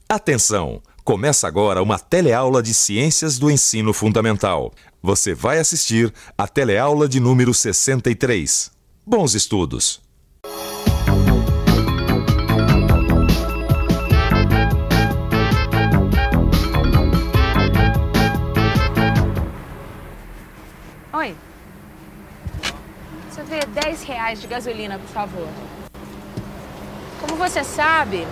Atenção! Começa agora uma teleaula de Ciências do Ensino Fundamental. Você vai assistir a teleaula de número 63. Bons estudos! Oi. Deixa eu ver R$10 de gasolina, por favor. Como você sabe,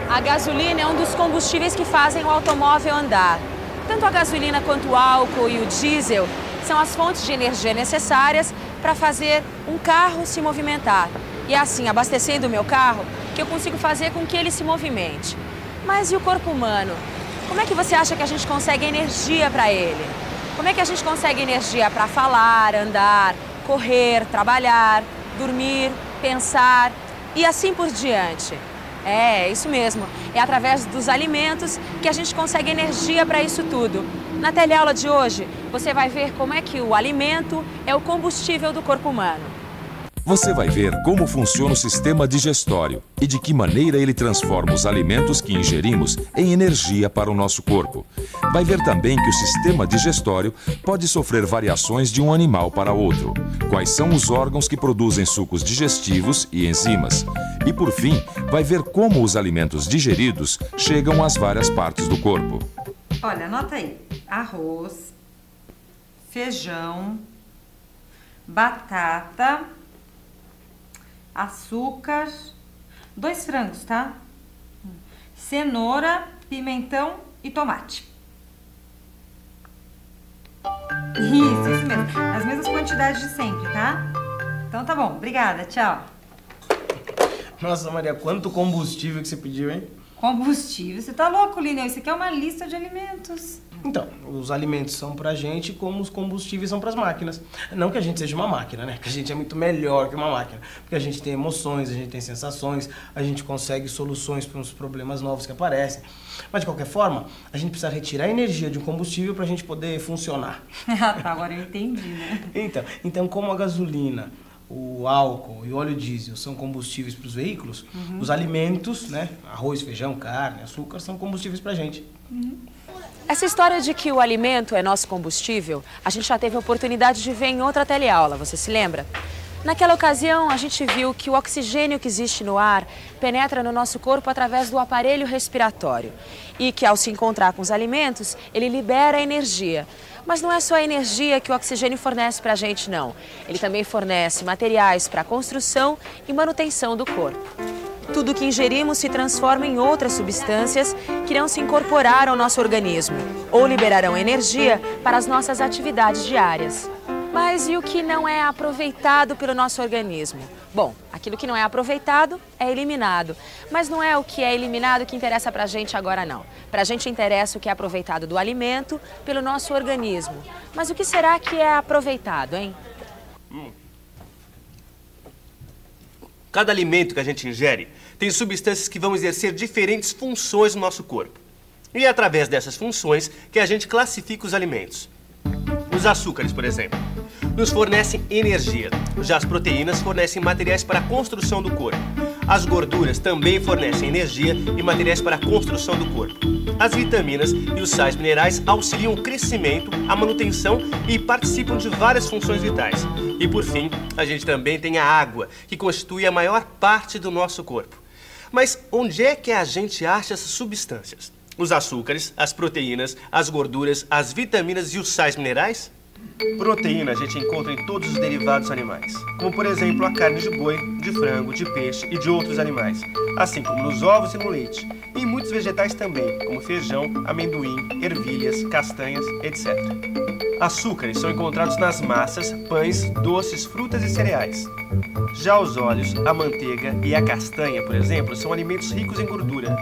a gasolina é um dos combustíveis que fazem o automóvel andar. Tanto a gasolina quanto o álcool e o diesel são as fontes de energia necessárias para fazer um carro se movimentar. E é assim, abastecendo o meu carro, que eu consigo fazer com que ele se movimente. Mas e o corpo humano? Como é que você acha que a gente consegue energia para ele? Como é que a gente consegue energia para falar, andar, correr, trabalhar, dormir, pensar e assim por diante? É isso mesmo. É através dos alimentos que a gente consegue energia para isso tudo. Na teleaula de hoje, você vai ver como é que o alimento é o combustível do corpo humano. Você vai ver como funciona o sistema digestório e de que maneira ele transforma os alimentos que ingerimos em energia para o nosso corpo. Vai ver também que o sistema digestório pode sofrer variações de um animal para outro. Quais são os órgãos que produzem sucos digestivos e enzimas. E por fim, vai ver como os alimentos digeridos chegam às várias partes do corpo. Olha, anota aí. Arroz, feijão, batata, açúcar, 2 frangos, tá? Cenoura, pimentão e tomate. Isso mesmo. As mesmas quantidades de sempre, tá? Então tá bom. Obrigada, tchau. Nossa, Maria, quanto combustível que você pediu, hein? Combustível? Você tá louco, Lineu? Isso aqui é uma lista de alimentos. Então, os alimentos são pra gente como os combustíveis são pras máquinas. Não que a gente seja uma máquina, né? Que a gente é muito melhor que uma máquina. Porque a gente tem emoções, a gente tem sensações, a gente consegue soluções para os problemas novos que aparecem. Mas, de qualquer forma, a gente precisa retirar a energia de um combustível pra gente poder funcionar. Ah, tá, agora eu entendi, né? Então, como a gasolina, o álcool e o óleo diesel são combustíveis para os veículos, os alimentos, né? Arroz, feijão, carne, açúcar, são combustíveis pra gente. Essa história de que o alimento é nosso combustível, a gente já teve a oportunidade de ver em outra teleaula, você se lembra? Naquela ocasião, a gente viu que o oxigênio que existe no ar penetra no nosso corpo através do aparelho respiratório e que, ao se encontrar com os alimentos, ele libera energia. Mas não é só a energia que o oxigênio fornece para a gente, não. Ele também fornece materiais para a construção e manutenção do corpo. Tudo que ingerimos se transforma em outras substâncias que irão se incorporar ao nosso organismo ou liberarão energia para as nossas atividades diárias. Mas e o que não é aproveitado pelo nosso organismo? Bom, aquilo que não é aproveitado é eliminado. Mas não é o que é eliminado que interessa pra gente agora, não. Pra gente interessa o que é aproveitado do alimento pelo nosso organismo. Mas o que será que é aproveitado, hein? Cada alimento que a gente ingere tem substâncias que vão exercer diferentes funções no nosso corpo. E é através dessas funções que a gente classifica os alimentos. Os açúcares, por exemplo, nos fornecem energia. Já as proteínas fornecem materiais para a construção do corpo. As gorduras também fornecem energia e materiais para a construção do corpo. As vitaminas e os sais minerais auxiliam o crescimento, a manutenção e participam de várias funções vitais. E por fim, a gente também tem a água, que constitui a maior parte do nosso corpo. Mas onde é que a gente acha essas substâncias? Os açúcares, as proteínas, as gorduras, as vitaminas e os sais minerais? Proteína a gente encontra em todos os derivados animais, como por exemplo a carne de boi, de frango, de peixe e de outros animais, assim como nos ovos e no leite, e em muitos vegetais também, como feijão, amendoim, ervilhas, castanhas, etc. Açúcares são encontrados nas massas, pães, doces, frutas e cereais. Já os óleos, a manteiga e a castanha, por exemplo, são alimentos ricos em gordura.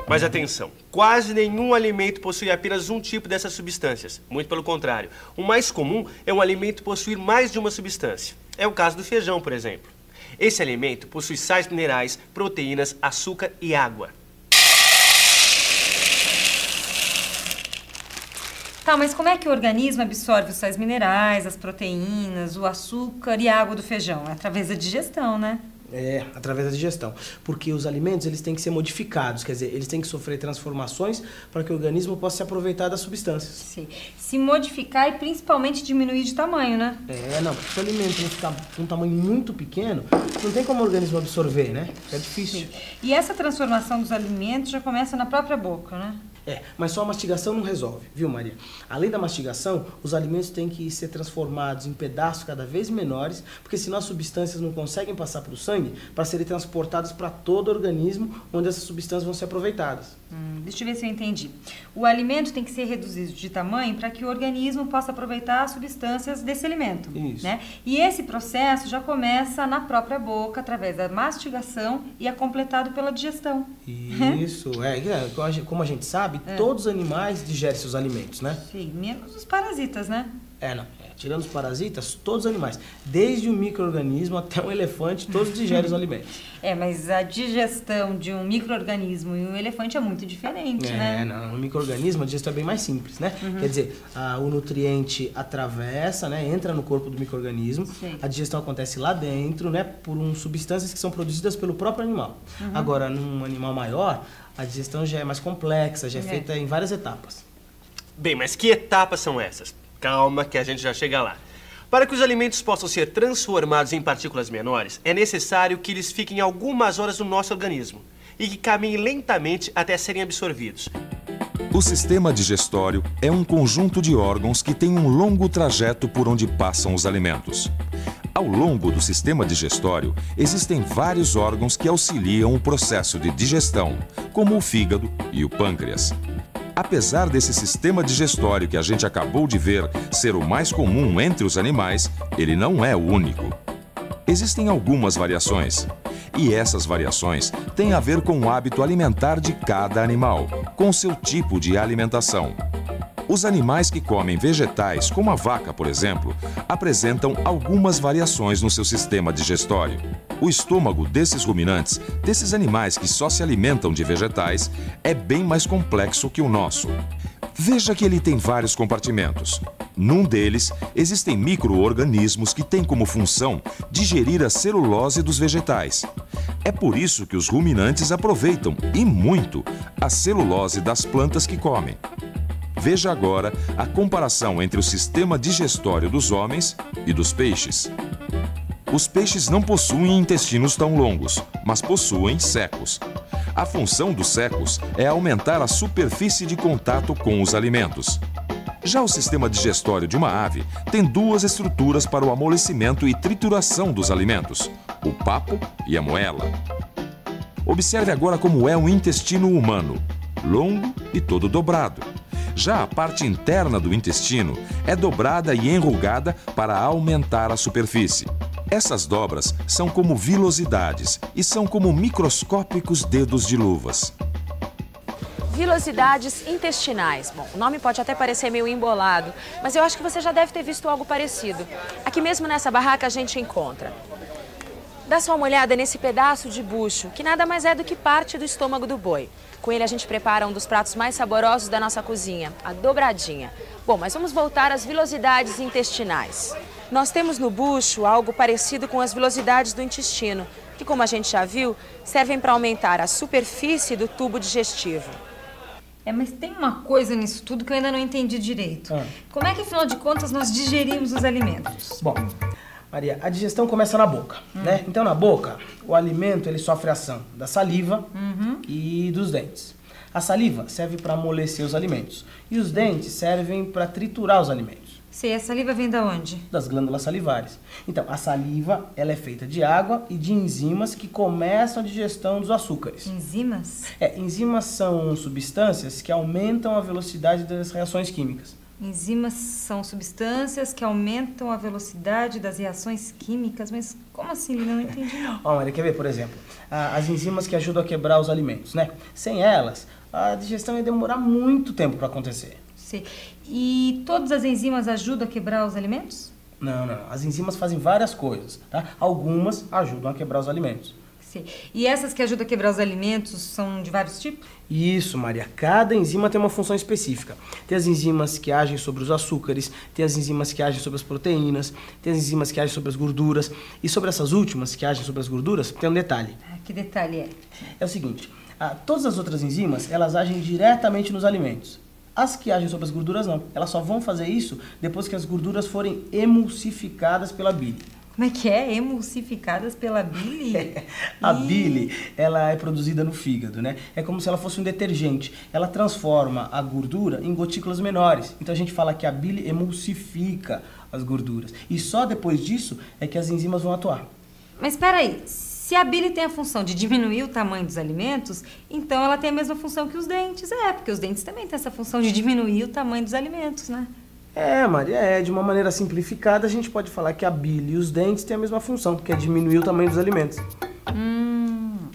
Mas atenção, quase nenhum alimento possui apenas um tipo dessas substâncias. Muito pelo contrário. O mais comum é um alimento possuir mais de uma substância. É o caso do feijão, por exemplo. Esse alimento possui sais minerais, proteínas, açúcar e água. Tá, mas como é que o organismo absorve os sais minerais, as proteínas, o açúcar e a água do feijão? É através da digestão, né? É, através da digestão. Porque os alimentos, eles têm que ser modificados, quer dizer, eles têm que sofrer transformações para que o organismo possa se aproveitar das substâncias. Sim. Se modificar e principalmente diminuir de tamanho, né? Não, porque se o alimento ficar com um tamanho muito pequeno, não tem como o organismo absorver, né? É difícil. Sim. E essa transformação dos alimentos já começa na própria boca, né? Mas só a mastigação não resolve, viu, Maria? Além da mastigação, os alimentos têm que ser transformados em pedaços cada vez menores, porque senão as substâncias não conseguem passar para o sangue para serem transportadas para todo o organismo, onde essas substâncias vão ser aproveitadas. Deixa eu ver se eu entendi. O alimento tem que ser reduzido de tamanho para que o organismo possa aproveitar as substâncias desse alimento. Isso. Né? E esse processo já começa na própria boca, através da mastigação e é completado pela digestão. Isso, como a gente sabe, todos os animais digerem seus alimentos, né? Sim, menos os parasitas, né? Tirando os parasitas, todos os animais, desde o micro-organismo até um elefante, todos digerem os alimentos. Mas a digestão de um micro-organismo e um elefante é muito diferente, né? No micro-organismo a digestão é bem mais simples, né? Quer dizer, o nutriente atravessa, né? Entra no corpo do micro-organismo, a digestão acontece lá dentro, né? Por substâncias que são produzidas pelo próprio animal. Agora, num animal maior, a digestão já é mais complexa, já é feita em várias etapas. Bem, mas que etapas são essas? Calma que a gente já chega lá. Para que os alimentos possam ser transformados em partículas menores, é necessário que eles fiquem algumas horas no nosso organismo e que caminhem lentamente até serem absorvidos. O sistema digestório é um conjunto de órgãos que tem um longo trajeto por onde passam os alimentos. Ao longo do sistema digestório, existem vários órgãos que auxiliam o processo de digestão, como o fígado e o pâncreas. Apesar desse sistema digestório que a gente acabou de ver ser o mais comum entre os animais, ele não é o único. Existem algumas variações. E essas variações têm a ver com o hábito alimentar de cada animal, com seu tipo de alimentação. Os animais que comem vegetais, como a vaca, por exemplo, apresentam algumas variações no seu sistema digestório. O estômago desses ruminantes, desses animais que só se alimentam de vegetais, é bem mais complexo que o nosso. Veja que ele tem vários compartimentos. Num deles, existem micro-organismos que têm como função digerir a celulose dos vegetais. É por isso que os ruminantes aproveitam, e muito, a celulose das plantas que comem. Veja agora a comparação entre o sistema digestório dos homens e dos peixes. Os peixes não possuem intestinos tão longos, mas possuem secos. A função dos secos é aumentar a superfície de contato com os alimentos. Já o sistema digestório de uma ave tem duas estruturas para o amolecimento e trituração dos alimentos, o papo e a moela. Observe agora como é o intestino humano, longo e todo dobrado. Já a parte interna do intestino é dobrada e enrugada para aumentar a superfície. Essas dobras são como vilosidades e são como microscópicos dedos de luvas. Vilosidades intestinais. Bom, o nome pode até parecer meio embolado, mas eu acho que você já deve ter visto algo parecido. Aqui mesmo nessa barraca a gente encontra. Dá só uma olhada nesse pedaço de bucho, que nada mais é do que parte do estômago do boi. Com ele a gente prepara um dos pratos mais saborosos da nossa cozinha, a dobradinha. Bom, mas vamos voltar às vilosidades intestinais. Nós temos no bucho algo parecido com as vilosidades do intestino, que, como a gente já viu, servem para aumentar a superfície do tubo digestivo. Mas tem uma coisa nisso tudo que eu ainda não entendi direito. Como é que, afinal de contas, nós digerimos os alimentos? Bom, Maria, a digestão começa na boca, né? Então, na boca, o alimento ele sofre a ação da saliva e dos dentes. A saliva serve para amolecer os alimentos e os dentes servem para triturar os alimentos. Sei, a saliva vem da onde? Das glândulas salivares. Então, a saliva ela é feita de água e de enzimas que começam a digestão dos açúcares. Enzimas? Enzimas são substâncias que aumentam a velocidade das reações químicas. Enzimas são substâncias que aumentam a velocidade das reações químicas? Mas como assim, Lina? Eu não entendi. Maria, quer ver, por exemplo, as enzimas que ajudam a quebrar os alimentos, né? Sem elas, a digestão ia demorar muito tempo para acontecer. Sei. E todas as enzimas ajudam a quebrar os alimentos? Não. As enzimas fazem várias coisas, tá? Algumas ajudam a quebrar os alimentos. Sim. E essas que ajudam a quebrar os alimentos são de vários tipos? Isso, Maria. Cada enzima tem uma função específica. Tem as enzimas que agem sobre os açúcares, tem as enzimas que agem sobre as proteínas, tem as enzimas que agem sobre as gorduras. E sobre essas últimas, que agem sobre as gorduras, tem um detalhe. Que detalhe é? É o seguinte, todas as outras enzimas, elas agem diretamente nos alimentos. As que agem sobre as gorduras, não. Elas só vão fazer isso depois que as gorduras forem emulsificadas pela bile. Como é que é? Emulsificadas pela bile? A bile, ela é produzida no fígado, né? É como se ela fosse um detergente. Ela transforma a gordura em gotículas menores. Então a gente fala que a bile emulsifica as gorduras. E só depois disso é que as enzimas vão atuar. Mas espera aí, se a bile tem a função de diminuir o tamanho dos alimentos, então ela tem a mesma função que os dentes. Porque os dentes também têm essa função de diminuir o tamanho dos alimentos, né? Maria, de uma maneira simplificada, a gente pode falar que a bile e os dentes têm a mesma função, que é diminuir o tamanho dos alimentos.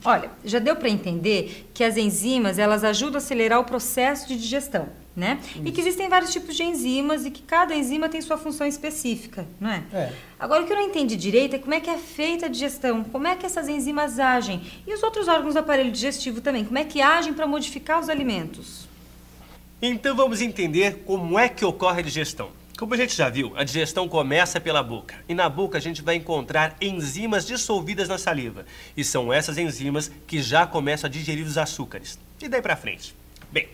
Olha, já deu para entender que as enzimas, elas ajudam a acelerar o processo de digestão, né? E que existem vários tipos de enzimas e que cada enzima tem sua função específica, não é? Agora, o que eu não entendi direito é como é que é feita a digestão, como é que essas enzimas agem e os outros órgãos do aparelho digestivo também, como é que agem para modificar os alimentos. Então vamos entender como é que ocorre a digestão. Como a gente já viu, a digestão começa pela boca. E na boca a gente vai encontrar enzimas dissolvidas na saliva. E são essas enzimas que já começam a digerir os açúcares. E daí pra frente? Bem,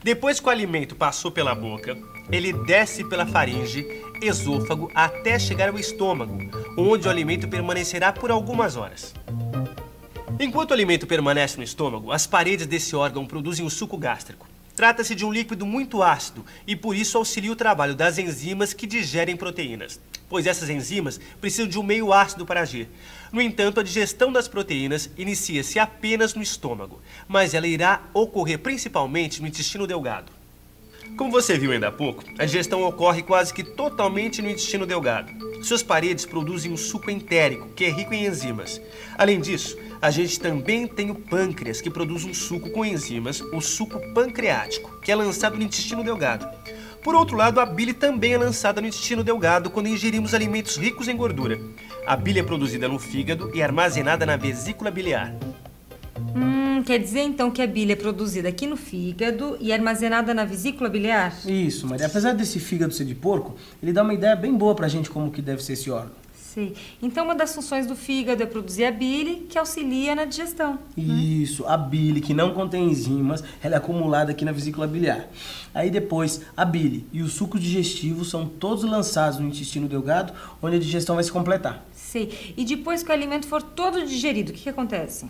depois que o alimento passou pela boca, ele desce pela faringe, esôfago, até chegar ao estômago, onde o alimento permanecerá por algumas horas. Enquanto o alimento permanece no estômago, as paredes desse órgão produzem o suco gástrico. Trata-se de um líquido muito ácido e por isso auxilia o trabalho das enzimas que digerem proteínas, pois essas enzimas precisam de um meio ácido para agir. No entanto, a digestão das proteínas inicia-se apenas no estômago, mas ela irá ocorrer principalmente no intestino delgado. Como você viu ainda há pouco, a digestão ocorre quase que totalmente no intestino delgado. Suas paredes produzem um suco entérico, que é rico em enzimas. Além disso, a gente também tem o pâncreas, que produz um suco com enzimas, o suco pancreático, que é lançado no intestino delgado. Por outro lado, a bile também é lançada no intestino delgado quando ingerimos alimentos ricos em gordura. A bile é produzida no fígado e armazenada na vesícula biliar. Quer dizer então que a bile é produzida aqui no fígado e armazenada na vesícula biliar? Isso, Maria. Apesar desse fígado ser de porco, ele dá uma ideia bem boa pra gente como que deve ser esse órgão. Sei. Então uma das funções do fígado é produzir a bile, que auxilia na digestão. Isso, a bile, que não contém enzimas, ela é acumulada aqui na vesícula biliar. Aí depois, a bile e o suco digestivo são todos lançados no intestino delgado, onde a digestão vai se completar. Sei. E depois que o alimento for todo digerido, o que acontece?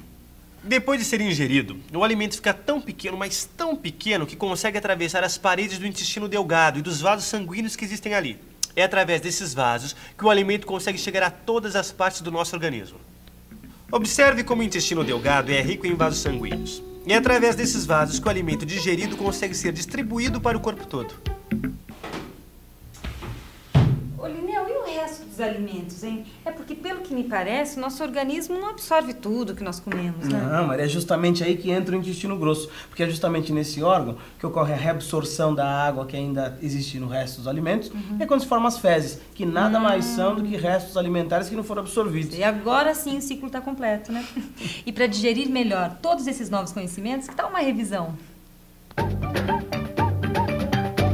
Depois de ser ingerido, o alimento fica tão pequeno, mas tão pequeno, que consegue atravessar as paredes do intestino delgado e dos vasos sanguíneos que existem ali. É através desses vasos que o alimento consegue chegar a todas as partes do nosso organismo. Observe como o intestino delgado é rico em vasos sanguíneos. E é através desses vasos que o alimento digerido consegue ser distribuído para o corpo todo. Ô, Lineu, e o resto dos alimentos, hein? É porque, pelo que me parece, o nosso organismo não absorve tudo que nós comemos, né? Não, Maria, é justamente aí que entra o intestino grosso, porque é justamente nesse órgão que ocorre a reabsorção da água que ainda existe no resto dos alimentos, e é quando se formam as fezes, que nada mais são do que restos alimentares que não foram absorvidos. E agora sim o ciclo está completo, né? E para digerir melhor todos esses novos conhecimentos, que tal uma revisão?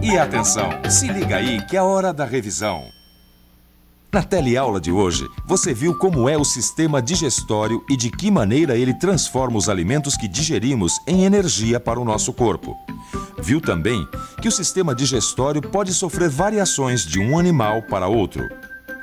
E atenção, se liga aí que é a hora da revisão. Na teleaula de hoje, você viu como é o sistema digestório e de que maneira ele transforma os alimentos que digerimos em energia para o nosso corpo. Viu também que o sistema digestório pode sofrer variações de um animal para outro.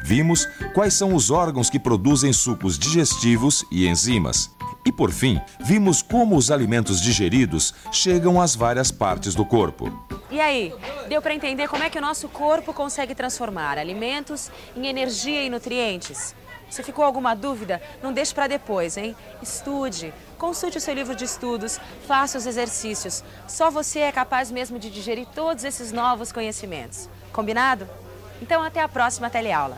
Vimos quais são os órgãos que produzem sucos digestivos e enzimas. E, por fim, vimos como os alimentos digeridos chegam às várias partes do corpo. E aí, deu para entender como é que o nosso corpo consegue transformar alimentos em energia e nutrientes? Se ficou alguma dúvida, não deixe para depois, hein? Estude, consulte o seu livro de estudos, faça os exercícios. Só você é capaz mesmo de digerir todos esses novos conhecimentos. Combinado? Então até a próxima teleaula.